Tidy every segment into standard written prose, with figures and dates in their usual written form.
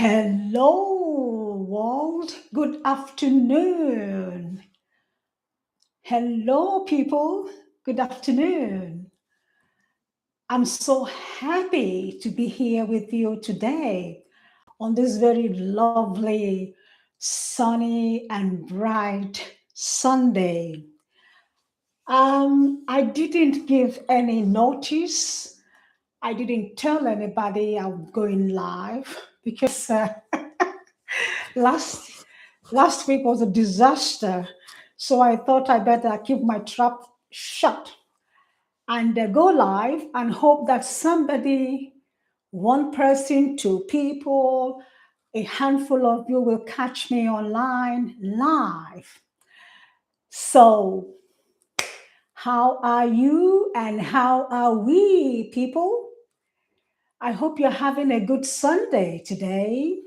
Hello, world. Good afternoon. Hello, people. Good afternoon. I'm so happy to be here with you today on this very lovely, sunny, and bright Sunday. I didn't give any notice. I didn't tell anybody I'm going live because last last week was a disaster. So I thought I better keep my trap shut and go live and hope that somebody, one person, two people, a handful of you will catch me online live. So, how are you and how are we, people? I hope you're having a good Sunday today.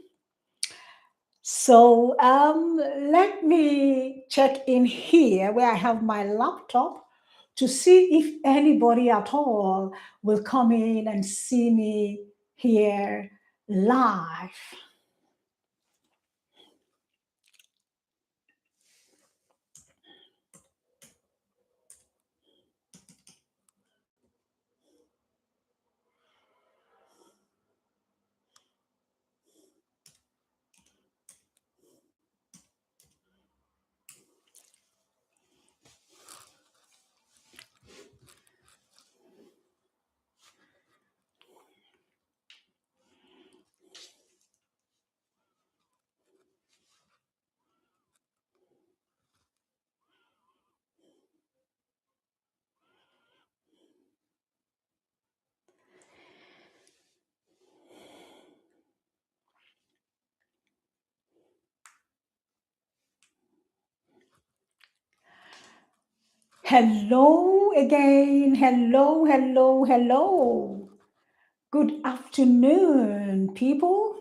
So let me check in here where I have my laptop to see if anybody at all will come in and see me here live. Hello again. Hello, hello, hello. Good afternoon, people.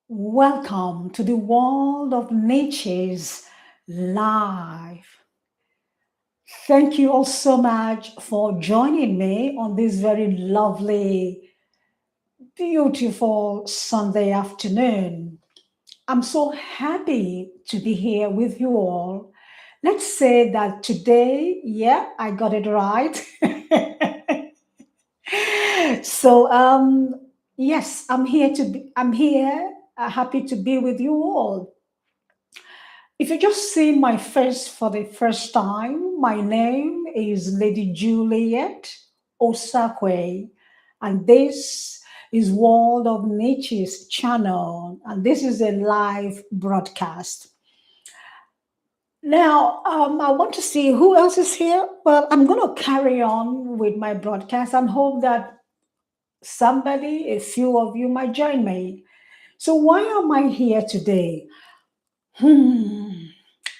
Welcome to the world of nature's live. Thank you all so much for joining me on this very lovely, beautiful Sunday afternoon. I'm so happy to be here with you all. Let's say that today, yeah, I got it right. so, yes, I'm here, happy to be with you all. If you just see my face for the first time, my name is Lady Juliet Osakwe, and this is World of Nature's channel, and this is a live broadcast. Now, I want to see who else is here. Well, I'm going to carry on with my broadcast and hope that somebody, a few of you, might join me. So, why am I here today? Hmm.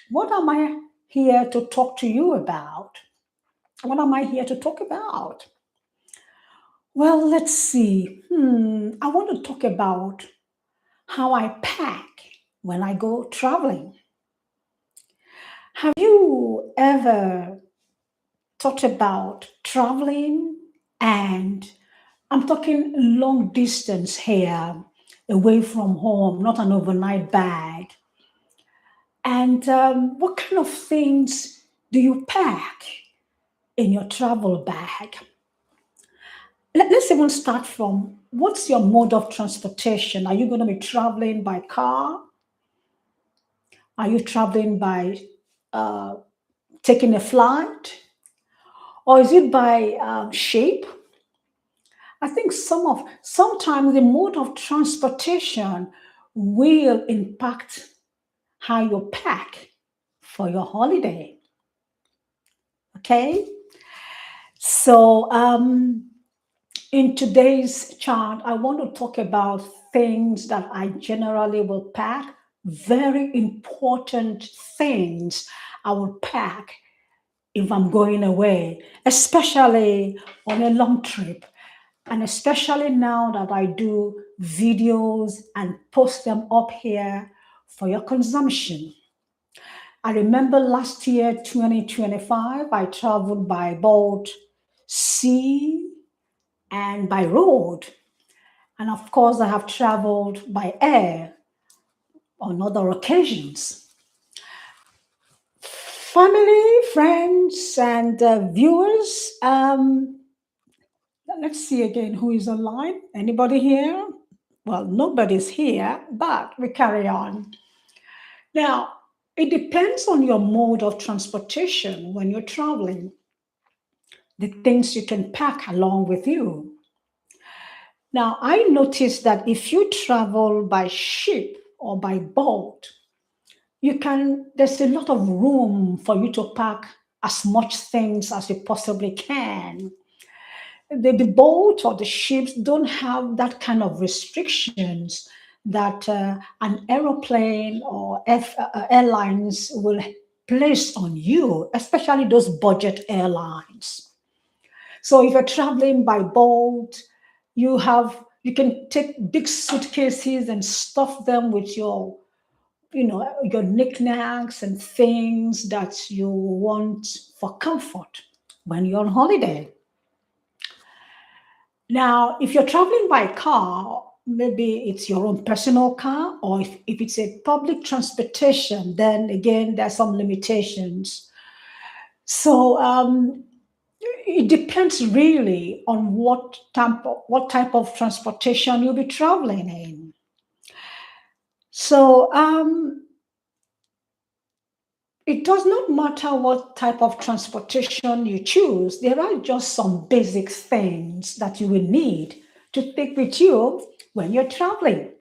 What am I here to talk to you about? What am I here to talk about? Well, let's see. I want to talk about how I pack when I go traveling. Have you ever thought about traveling? And I'm talking long distance here, away from home, not an overnight bag. And what kind of things do you pack in your travel bag? Let's even start from what's your mode of transportation? Are you going to be traveling by car? Are you traveling by uh, taking a flight? Or is it by ship? I think sometimes the mode of transportation will impact how you pack for your holiday. Okay? So in today's chart, I want to talk about things that I generally will pack, very important things I will pack if I'm going away, especially on a long trip. And especially now that I do videos and post them up here for your consumption. I remember last year, 2025, I traveled by boat, sea, and by road. And of course, I have traveled by air on other occasions. Family, friends, and viewers, let's see again who is online. Anybody here? Well, nobody's here, but we carry on. Now, it depends on your mode of transportation when you're traveling, the things you can pack along with you. Now, I noticed that if you travel by ship or by boat, there's a lot of room for you to pack as much things as you possibly can. The boat or the ships don't have that kind of restrictions that an aeroplane or airlines will place on you, especially those budget airlines. So if you're traveling by boat, you can take big suitcases and stuff them with your knickknacks and things that you want for comfort when you're on holiday. Now, if you're traveling by car, maybe it's your own personal car, or if it's a public transportation, then again, there's some limitations. So it depends really on what type of transportation you'll be traveling in. So it does not matter what type of transportation you choose. There are just some basic things that you will need to take with you when you're traveling.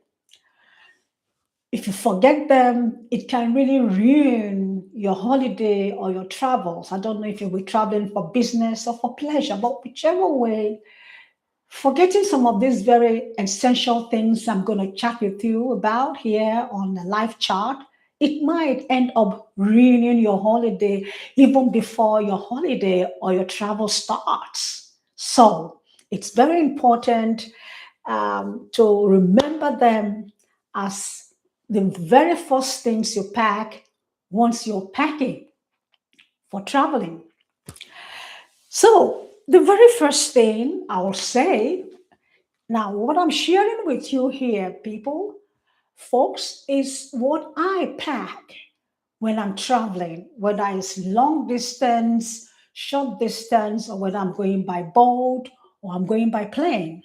If you forget them, it can really ruin your holiday or your travels. I don't know if you'll be traveling for business or for pleasure, but whichever way, forgetting some of these very essential things I'm going to chat with you about here on the live chat, it might end up ruining your holiday even before your holiday or your travel starts. So it's very important to remember them as the very first things you pack once you're packing for traveling. So the very first thing I'll say now, what I'm sharing with you here, people, folks, is what I pack when I'm traveling, whether it's long distance, short distance, or whether I'm going by boat or I'm going by plane.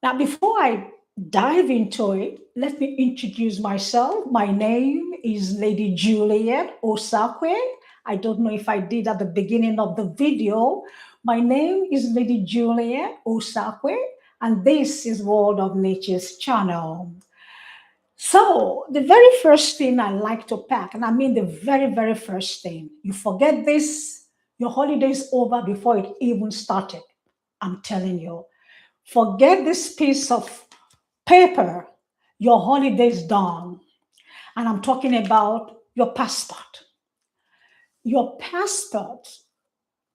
Now, before I dive into it, let me introduce myself. My name is Lady Juliet Osakwe. I don't know if I did at the beginning of the video. My name is Lady Juliet Osakwe, and this is World of Nature's channel. So, the very first thing I like to pack, and I mean the very, very first thing, you forget this, your holiday is over before it even started. I'm telling you. Forget this piece of paper, your holiday is done. And I'm talking about your passport. Your passport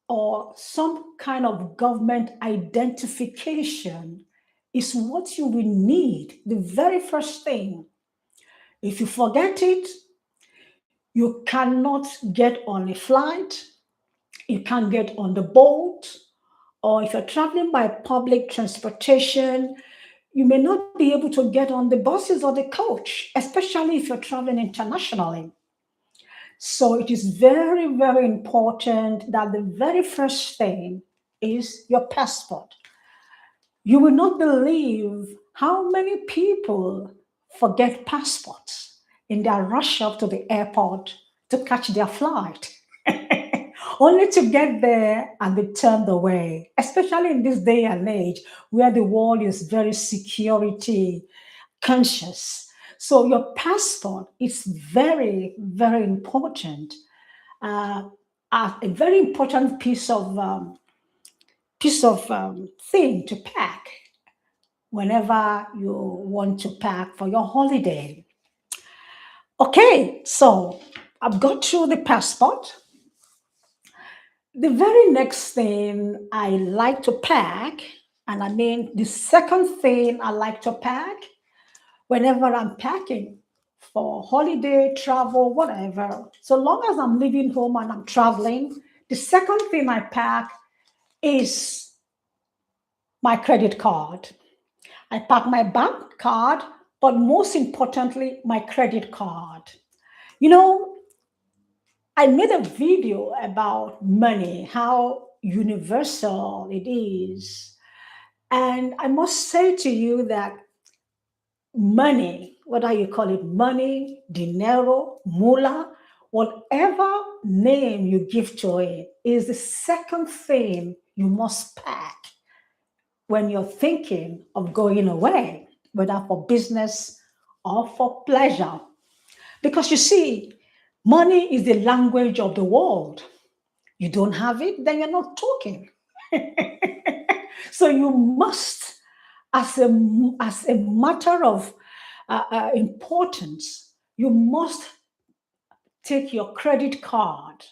or some kind of government identification is what you will need, the very first thing. If you forget it, you cannot get on a flight, you can't get on the boat, or if you're traveling by public transportation, you may not be able to get on the buses or the coach, especially if you're traveling internationally. So it is very, very important that the very first thing is your passport. You will not believe how many people forget passports in their rush up to the airport to catch their flight, only to get there and be turned away, especially in this day and age where the world is very security conscious. So your passport is very, very important. Uh, a very important piece of thing to pack whenever you want to pack for your holiday. Okay, so I've got through the passport. The very next thing I like to pack, and I mean the second thing I like to pack whenever I'm packing for holiday, travel, whatever, so long as I'm leaving home and I'm traveling, the second thing I pack is my credit card. I pack my bank card, but most importantly, my credit card. You know, I made a video about money, how universal it is. And I must say to you that money, whether you call it money, dinero, moolah, whatever name you give to it, is the second thing you must pack when you're thinking of going away, whether for business or for pleasure. Because you see, money is the language of the world. You don't have it, then you're not talking. So you must, as a matter of importance, you must take your credit card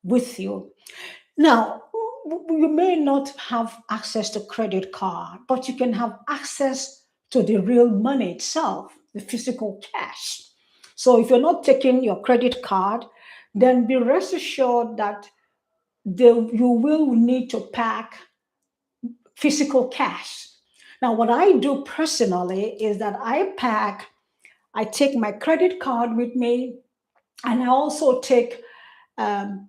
with you. Now, you may not have access to credit card, but you can have access to the real money itself, the physical cash. So if you're not taking your credit card, then be rest assured that you will need to pack physical cash. Now, what I do personally is that I take my credit card with me, and I also take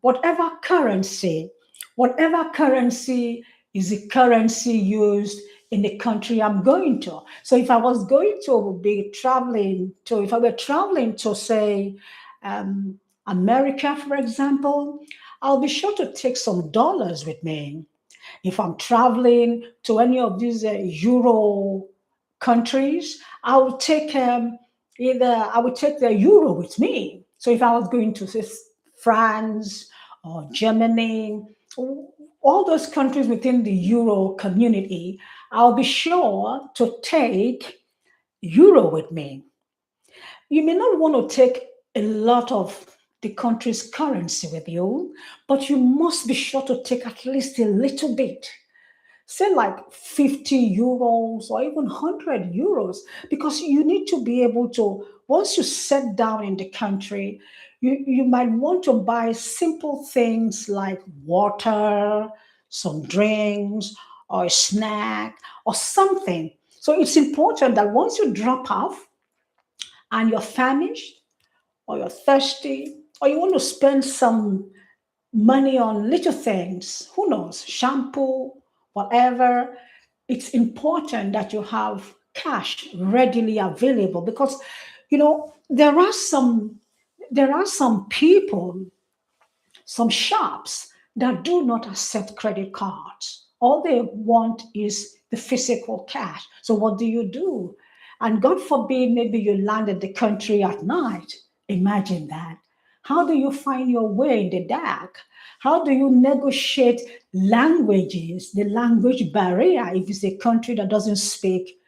whatever currency is the currency used in the country I'm going to. So if I was going to be traveling to, if I were traveling to, say, America, for example, I'll be sure to take some dollars with me. If I'm traveling to any of these Euro countries, I would take the euro with me. So if I was going to say France or Germany, all those countries within the euro community, I'll be sure to take euro with me. You may not want to take a lot of the country's currency with you, but you must be sure to take at least a little bit, say like 50 euros or even 100 euros, because you need to be able to, once you sit down in the country, you might want to buy simple things like water, some drinks, or a snack, or something. So it's important that once you drop off and you're famished, or you're thirsty, or you want to spend some money on little things, who knows, shampoo, whatever, it's important that you have cash readily available, because there are some people, some shops that do not accept credit cards. All they want is the physical cash. So what do you do? And God forbid, maybe you land in the country at night. Imagine that. How do you find your way in the dark? How do you negotiate languages, the language barrier, if it's a country that doesn't speak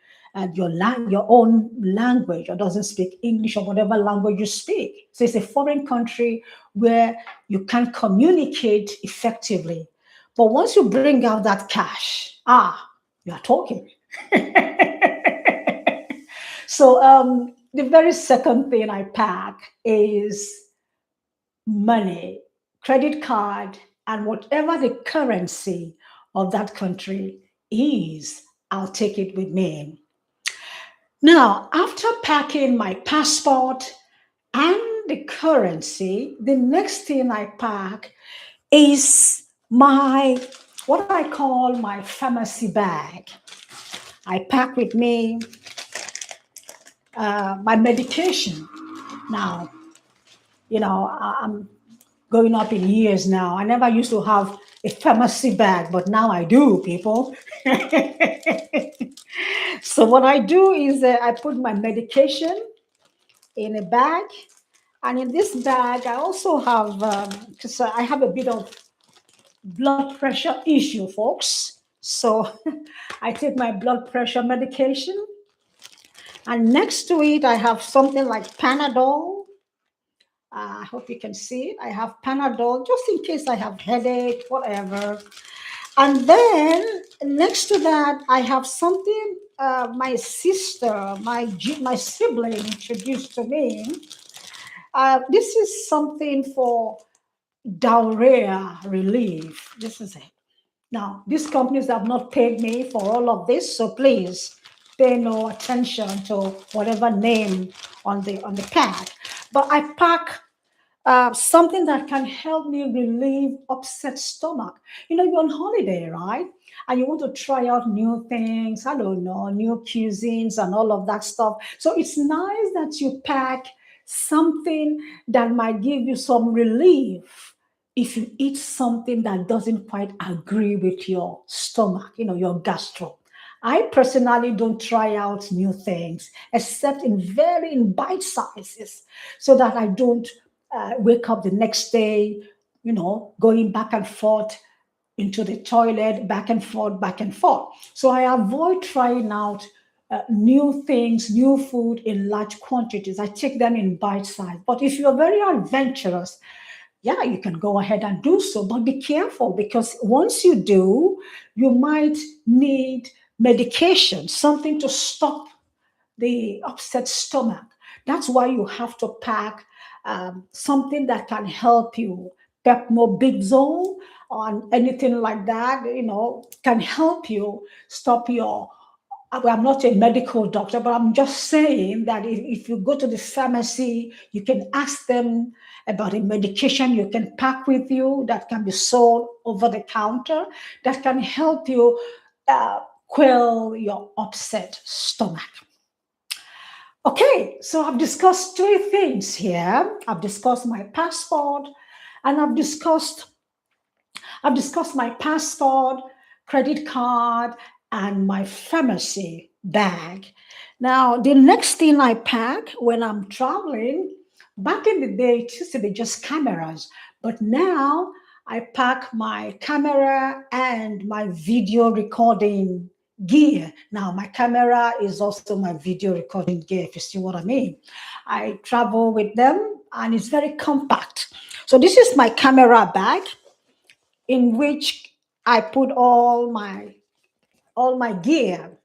your own language, or doesn't speak English, or whatever language you speak? So it's a foreign country where you can't communicate effectively. But once you bring out that cash, you are talking. So the very second thing I pack is money, credit card, and whatever the currency of that country is, I'll take it with me. Now, after packing my passport and the currency, the next thing I pack is my, what I call my pharmacy bag. I pack with me my medication. Now, I'm going up in years now. I never used to have a pharmacy bag, but now I do, people. So what I do is I put my medication in a bag, and in this bag I also have, because I have a bit of blood pressure issue, folks. So I take my blood pressure medication, and next to it I have something like Panadol. I hope you can see it. I have Panadol just in case I have headache, whatever. And then next to that, I have something my sister, my sibling introduced to me. This is something for diarrhea relief. This is it. Now, these companies have not paid me for all of this, so please pay no attention to whatever name on the pack. But I pack something that can help me relieve upset stomach. You're on holiday, right? And you want to try out new things, I don't know, new cuisines and all of that stuff. So it's nice that you pack something that might give you some relief if you eat something that doesn't quite agree with your stomach, your gastro. I personally don't try out new things except in bite sizes so that I don't wake up the next day, going back and forth into the toilet, back and forth, back and forth. So I avoid trying out new things, new food in large quantities. I take them in bite size. But if you're very adventurous, yeah, you can go ahead and do so, but be careful because once you do, you might need medication, something to stop the upset stomach. That's why you have to pack something that can help you. Pepto-Bismol or anything like that, can help you stop your. Well, I'm not a medical doctor, but I'm just saying that if you go to the pharmacy, you can ask them about a medication you can pack with you that can be sold over the counter that can help you quell your upset stomach. Okay, so I've discussed three things here. I've discussed my passport, and I've discussed my passport, credit card, and my pharmacy bag. Now, the next thing I pack when I'm traveling, back in the day, it used to be just cameras, but now I pack my camera and my video recording gear. Now, my camera is also my video recording gear, if you see what I mean. I travel with them and it's very compact. So, this is my camera bag in which I put all my gear.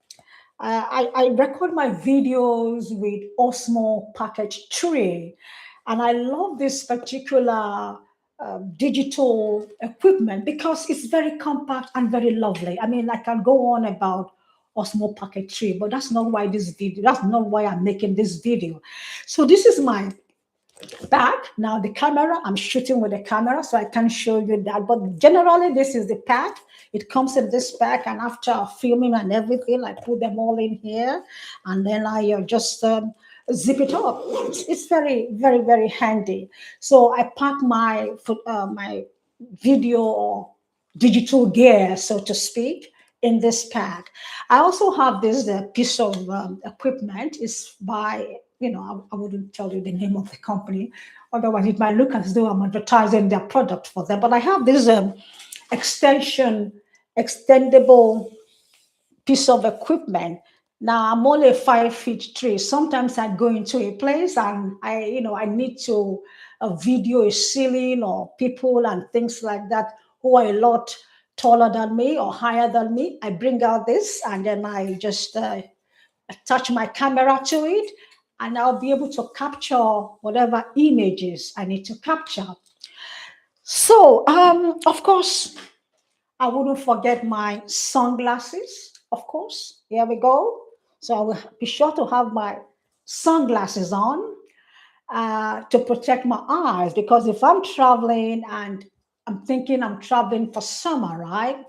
I record my videos with Osmo Package 3, and I love this particular digital equipment because it's very compact and very lovely. I mean, I can go on about Osmo Package 3, but that's not why I'm making this video. So this is my back. Now the camera, I'm shooting with the camera, so I can't show you that. But generally, this is the pack. It comes in this pack, and after filming and everything, I put them all in here, and then I just zip it up. It's very, very, very handy. So I pack my video or digital gear, so to speak, in this pack. I also have this piece of equipment. It's by, I wouldn't tell you the name of the company, otherwise it might look as though I'm advertising their product for them. But I have this extendable piece of equipment. Now I'm only 5 feet three. Sometimes I go into a place and I need to video a ceiling or people and things like that who are a lot taller than me or higher than me. I bring out this and then I just attach my camera to it, and I'll be able to capture whatever images I need to capture. So, of course, I wouldn't forget my sunglasses, of course. Here we go. So I will be sure to have my sunglasses on to protect my eyes because if I'm traveling and I'm thinking I'm traveling for summer, right?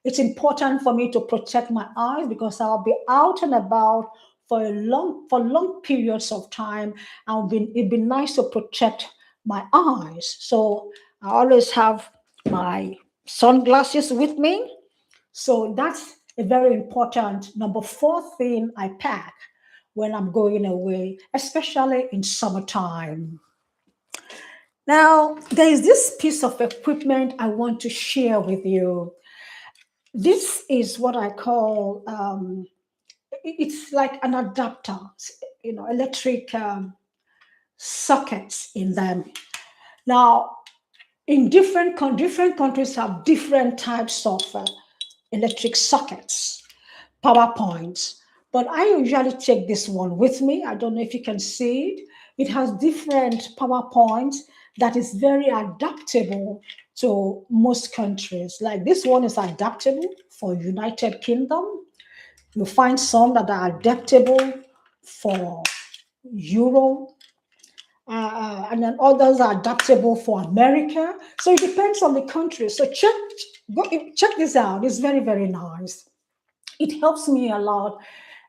It's important for me to protect my eyes because I'll be out and about for long periods of time. It'd be nice to protect my eyes. So I always have my sunglasses with me. So that's a very important number four thing I pack when I'm going away, especially in summertime. Now, there is this piece of equipment I want to share with you. This is what I call, it's like an adapter, electric sockets in them. Now, in different countries have different types of electric sockets, power points. But I usually take this one with me. I don't know if you can see it. It has different power points that is very adaptable to most countries. Like this one is adaptable for United Kingdom. You find some that are adaptable for Europe, and then others are adaptable for America. So it depends on the country. So check this out. It's very, very nice. It helps me a lot.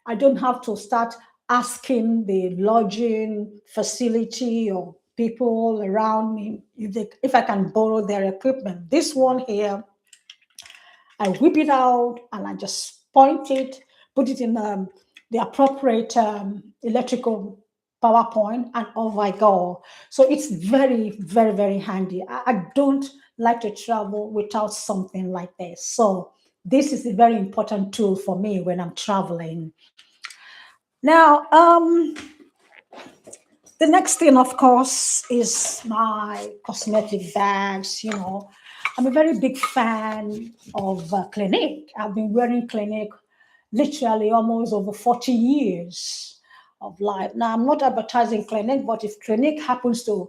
I don't have to start asking the lodging facility or people around me if I can borrow their equipment. This one here, I whip it out and I just point it, put it in the appropriate electrical power point, and off I go. So it's very, very, very handy. I don't like to travel without something like this. So this is a very important tool for me when I'm traveling. Now, the next thing, of course, is my cosmetic bags. I'm a very big fan of Clinique. I've been wearing Clinique literally almost over 40 years of life. Now, I'm not advertising Clinique, but if Clinique happens to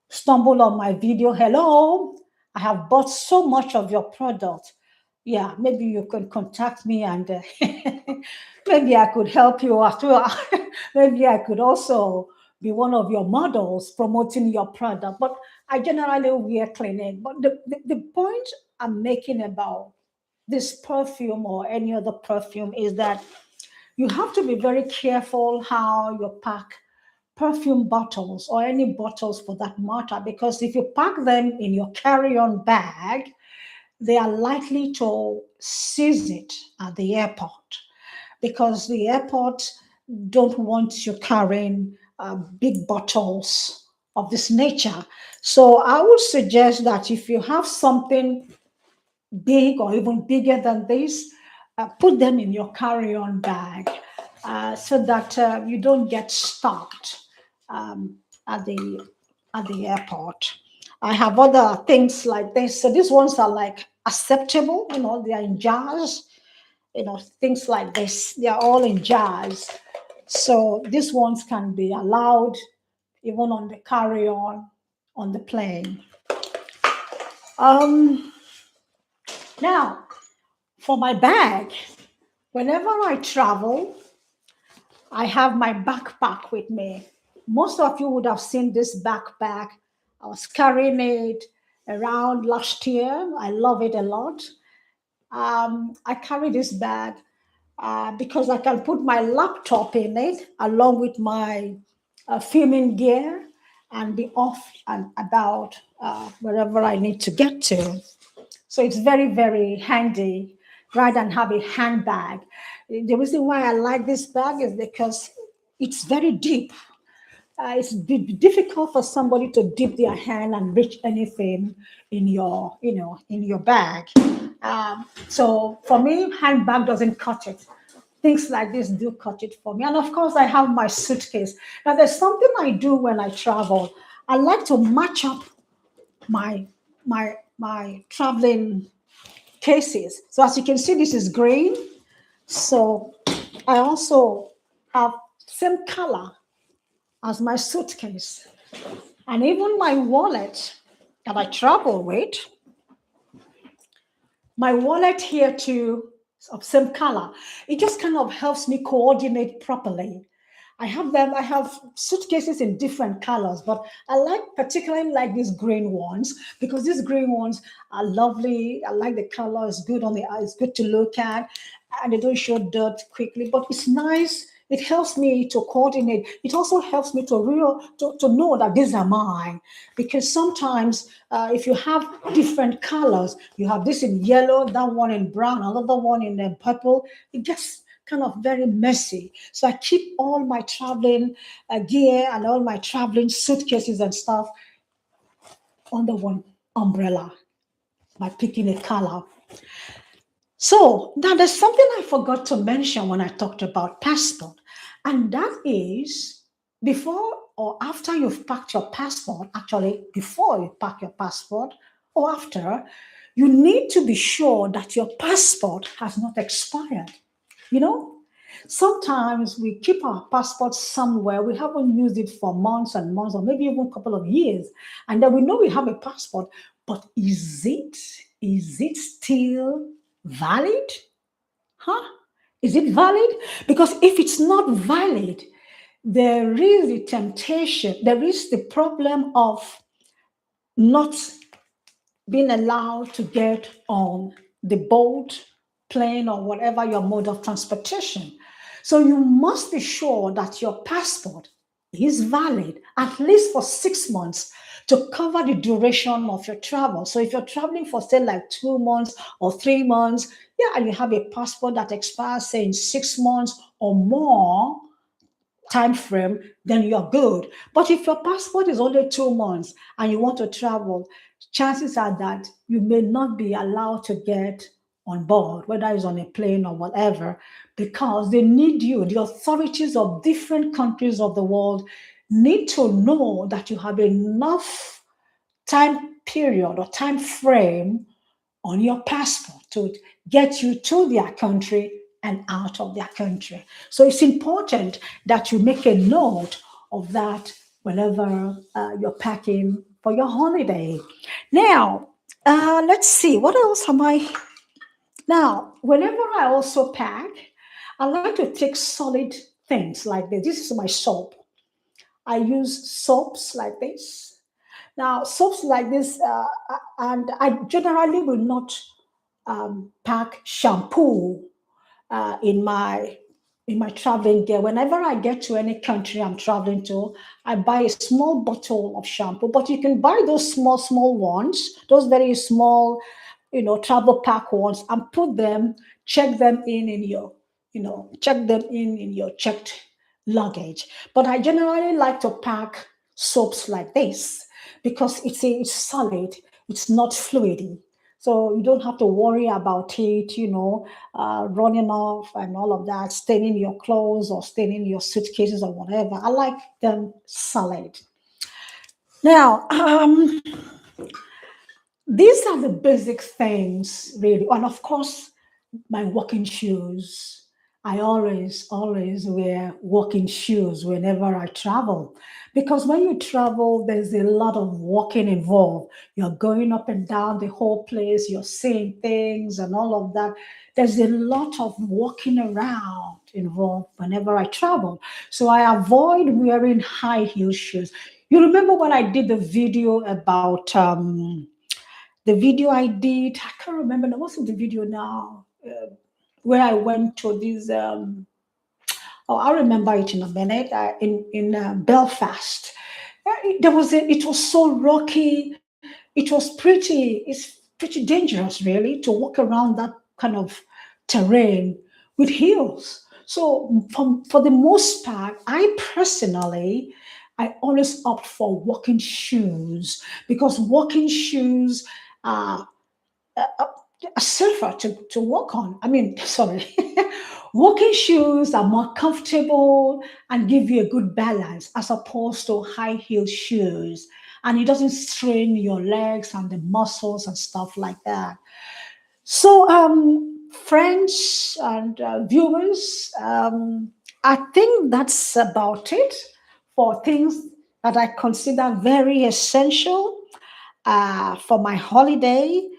stumble on my video, hello, I have bought so much of your product. Yeah, maybe you can contact me, and maybe I could help you as well. Maybe I could also be one of your models promoting your product. But I generally wear Clinique. But the point I'm making about this perfume or any other perfume is that you have to be very careful how you pack perfume bottles or any bottles for that matter, because if you pack them in your carry-on bag, they are likely to seize it at the airport, because the airport don't want you carrying big bottles of this nature. So I would suggest that if you have something big or even bigger than this, put them in your carry-on bag, so that you don't get stopped um, at the airport. I have other things like this. So these ones are like acceptable. They are in jars. Things like this. They are all in jars. So these ones can be allowed even on the carry-on on the plane. Um, Now, for my bag, whenever I travel, I have my backpack with me. Most of you would have seen this backpack. I was carrying it around last year. I love it a lot. I carry this bag because I can put my laptop in it along with my filming gear and be off and about wherever I need to get to. So it's very, very handy rather than have a handbag. The reason why I like this bag is because it's very deep. It's difficult for somebody to dip their hand and reach anything in your bag. So for me, handbag doesn't cut it. Things like this do cut it for me. And of course, I have my suitcase. Now, there's something I do when I travel. I like to match up my traveling cases. So as you can see, this is green. So I also have same color as my suitcase. And even my wallet that I travel with, my wallet here too is of same color. It just kind of helps me coordinate properly. I have suitcases in different colors, but I particularly like these green ones because these green ones are lovely. I like the color, it's good on the eye, it's good to look at, and they don't show dirt quickly, but it's nice. It helps me to coordinate. It also helps me to know that these are mine. Because sometimes if you have different colors, you have this in yellow, that one in brown, another one in purple, it gets kind of very messy. So I keep all my traveling gear and all my traveling suitcases and stuff under one umbrella by picking a color. So now there's something I forgot to mention when I talked about passport, and that is before or after you've packed your passport, actually before you pack your passport or after, you need to be sure that your passport has not expired. You know, sometimes we keep our passport somewhere, we haven't used it for months and months, or maybe even a couple of years, and then we know we have a passport, but is it still valid? Huh? Is it valid? Because if it's not valid, there is the temptation, there is the problem of not being allowed to get on the boat, plane, or whatever your mode of transportation. So you must be sure that your passport is valid at least for 6 months to cover the duration of your travel. So if you're traveling for say like 2 months or 3 months, yeah, and you have a passport that expires say in 6 months or more, time frame, then you're good. But if your passport is only 2 months and you want to travel, chances are that you may not be allowed to get on board, whether it's on a plane or whatever, because they need you. The authorities of different countries of the world need to know that you have enough time period or time frame on your passport to get you to their country and out of their country. So it's important that you make a note of that whenever you're packing for your holiday. Now, let's see, what else am I? Now, whenever I also pack, I like to take solid things like this. This is my soap. I use soaps like this. Now, soaps like this, and I generally will not pack shampoo in my traveling gear. Whenever I get to any country I'm traveling to, I buy a small bottle of shampoo. But you can buy those small ones, those very small, travel pack ones, and put them, check them in your, check them in your checked luggage. But I generally like to pack soaps like this because it's solid, it's not fluidy. So you don't have to worry about it, running off and all of that, staining your clothes or staining your suitcases or whatever. I like them solid. Now, these are the basic things, really. And of course, my walking shoes. I always wear walking shoes whenever I travel. Because when you travel, there's a lot of walking involved. You're going up and down the whole place, you're seeing things and all of that. There's a lot of walking around involved whenever I travel. So I avoid wearing high heel shoes. You remember when I did the video about the video I did? I can't remember. What's the video now? Where I went to this. Oh, I'll remember it in a minute. In Belfast, there was it was so rocky. It was it's pretty dangerous, really, to walk around that kind of terrain with heels. So, for the most part, I personally, I always opt for walking shoes because walking shoes are safer to walk on. I mean, sorry. Walking shoes are more comfortable and give you a good balance as opposed to high heel shoes. And it doesn't strain your legs and the muscles and stuff like that. So, friends and viewers, I think that's about it for things that I consider very essential for my holiday.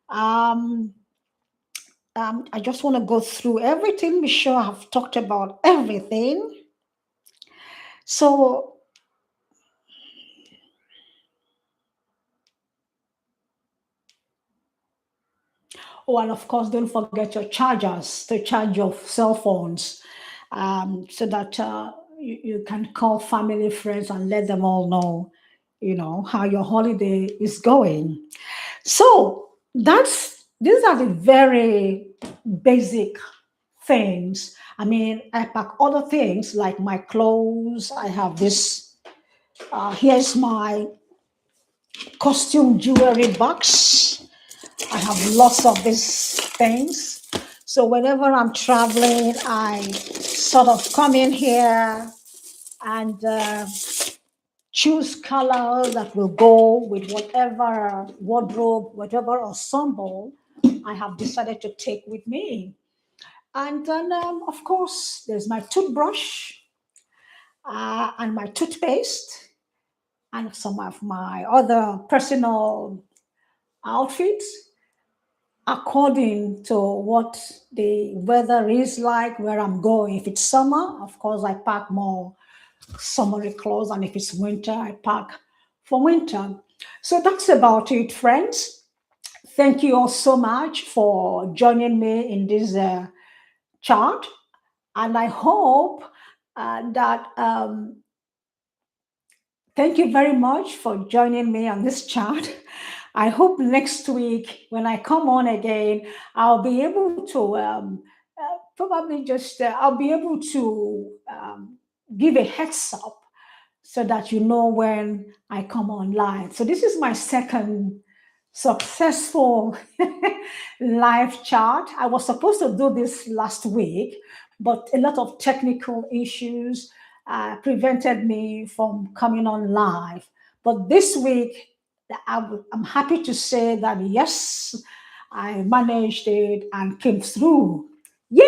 Um, I just want to go through everything, be sure I've talked about everything. So, oh, and of course, don't forget your chargers to charge your cell phones so that you can call family, friends, and let them all know, how your holiday is going. So, these are the very basic things. I mean, I pack other things like my clothes. I have this. Here's my costume jewelry box. I have lots of these things. So whenever I'm traveling, I sort of come in here and choose colors that will go with whatever wardrobe, whatever ensemble I have decided to take with me. And then, of course, there's my toothbrush and my toothpaste and some of my other personal outfits. according to what the weather is like, where I'm going. If it's summer, of course, I pack more summery clothes, and if it's winter, I pack for winter. So that's about it, friends. Thank you all so much for joining me in this chat, and I hope that thank you very much for joining me on this chat. I hope next week when I come on again, I'll be able to probably just I'll be able to give a heads up so that you know when I come online. So this is my second successful live chat. I was supposed to do this last week, but a lot of technical issues prevented me from coming on live. But this week, I'm happy to say that yes, I managed it and came through. Yay!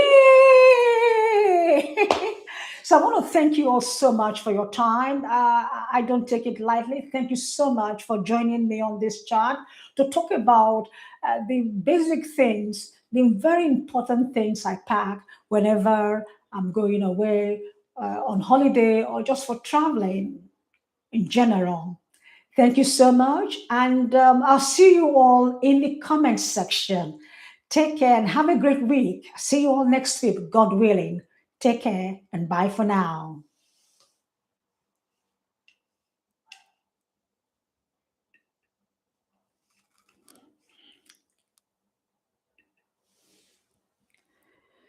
So I want to thank you all so much for your time. I don't take it lightly. Thank you so much for joining me on this chat to talk about the basic things, the very important things I pack whenever I'm going away on holiday or just for traveling in general. Thank you so much. And I'll see you all in the comment section. Take care and have a great week. See you all next week, God willing. Take care and bye for now.